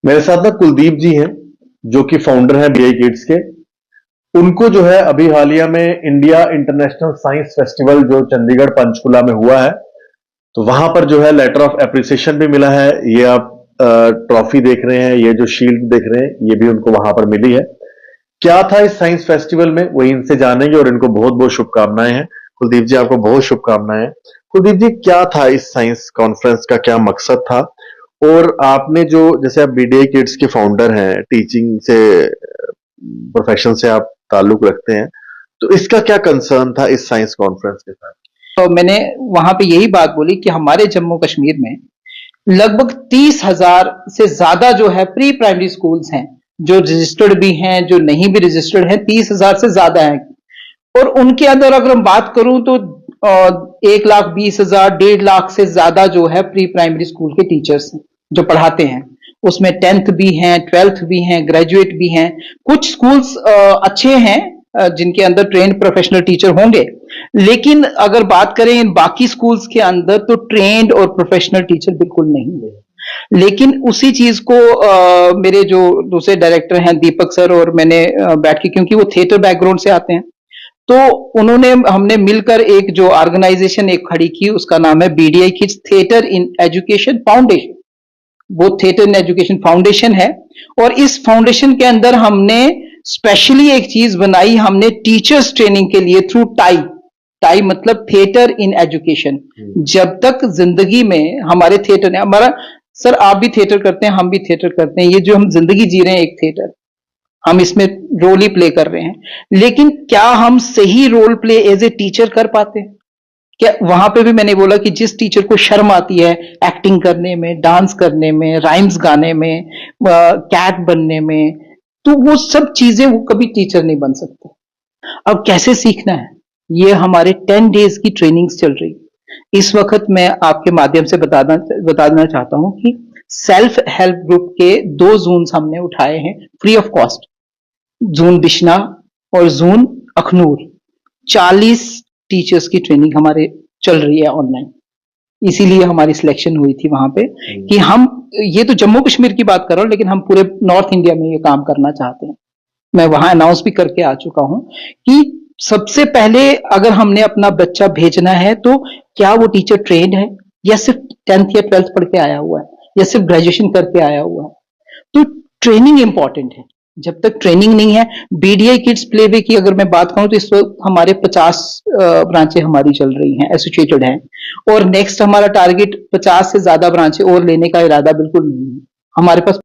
मेरे साथ ना कुलदीप जी हैं, जो कि फाउंडर हैं बीआई किड्स के। उनको जो है अभी हालिया में इंडिया इंटरनेशनल साइंस फेस्टिवल जो चंडीगढ़ पंचकुला में हुआ है, तो वहां पर जो है लेटर ऑफ एप्रिसिएशन भी मिला है। ये आप ट्रॉफी देख रहे हैं, ये जो शील्ड देख रहे हैं, ये भी उनको वहां पर मिली है। क्या था इस साइंस फेस्टिवल में, वही इनसे जानेंगे और इनको बहुत बहुत शुभकामनाएं हैं। कुलदीप जी, आपको बहुत शुभकामनाएं हैं। कुलदीप जी, क्या था इस साइंस कॉन्फ्रेंस का, क्या मकसद था? और आपने जो, जैसे आप बीडीआई किड्स के फाउंडर हैं, टीचिंग से प्रोफेशन से आप ताल्लुक रखते हैं, तो इसका क्या कंसर्न था इस साइंस कॉन्फ्रेंस के साथ? तो मैंने वहां पे यही बात बोली कि हमारे जम्मू कश्मीर में लगभग 30,000 से ज्यादा जो है प्री प्राइमरी स्कूल्स हैं, जो रजिस्टर्ड भी हैं, जो नहीं भी रजिस्टर्ड हैं, 30,000 से ज्यादा हैं। और उनके अंदर अगर हम बात करूं तो 1,20,000 1,50,000 से ज्यादा जो है प्री प्राइमरी स्कूल के टीचर्स हैं जो पढ़ाते हैं। उसमें 10th भी हैं, 12th भी हैं, ग्रेजुएट भी हैं। कुछ स्कूल्स अच्छे हैं जिनके अंदर ट्रेंड प्रोफेशनल टीचर होंगे, लेकिन अगर बात करें इन बाकी स्कूल्स के अंदर तो ट्रेंड और प्रोफेशनल टीचर बिल्कुल नहीं है। लेकिन उसी चीज को मेरे जो दूसरे डायरेक्टर हैं दीपक सर और मैंने बैठ के, क्योंकि वो थिएटर बैकग्राउंड से आते हैं, तो हमने मिलकर एक जो ऑर्गेनाइजेशन एक खड़ी की, उसका नाम है BDI kids theatre in education foundation. वो थिएटर इन एजुकेशन फाउंडेशन है। और इस फाउंडेशन के अंदर हमने स्पेशली एक चीज बनाई, हमने टीचर्स ट्रेनिंग के लिए थ्रू टाई मतलब थिएटर इन एजुकेशन। जब तक जिंदगी में हमारे थिएटर ने, हमारा सर आप भी थिएटर करते हैं, हम भी थिएटर करते हैं, ये जो हम जिंदगी जी रहे हैं एक थिएटर, हम इसमें रोल ही प्ले कर रहे हैं, लेकिन क्या हम सही role play as a teacher कर पाते हैं? क्या वहां पे भी मैंने बोला कि जिस टीचर को शर्म आती है एक्टिंग करने में, डांस करने में, राइम्स गाने में, कैट बनने में, तो वो सब चीजें वो कभी टीचर नहीं बन सकते। अब कैसे सीखना है, ये हमारे 10 डेज की ट्रेनिंग्स चल रही है। इस वक्त मैं आपके माध्यम से बताना चाहता हूं कि सेल्फ हेल्प ग्रुप के 2 जोन्स हमने उठाए हैं free of cost, zone Bishna और जोन अखनूर। 40 टीचर्स की ट्रेनिंग हमारे चल रही है ऑनलाइन। इसीलिए हमारी सिलेक्शन हुई थी वहां पे कि हम, ये तो जम्मू कश्मीर की बात कर रहा हूं, लेकिन हम पूरे नॉर्थ इंडिया में ये काम करना चाहते हैं। मैं वहां अनाउंस भी करके आ चुका हूं कि सबसे पहले अगर हमने अपना बच्चा भेजना है तो क्या वो टीचर ट्रेंड है, या सिर्फ 10th या 12th पढ़ के आया हुआ है, या सिर्फ ग्रेजुएशन करके आया हुआ है। तो ट्रेनिंग इंपॉर्टेंट है। जब तक ट्रेनिंग नहीं है, बीडीआई किड्स प्लेवे की अगर मैं बात करूं तो इस वक्त हमारे 50 ब्रांचें हमारी चल रही हैं, एसोसिएटेड हैं, और नेक्स्ट हमारा टारगेट 50 से ज्यादा ब्रांचें और लेने का इरादा बिल्कुल नहीं है। हमारे पास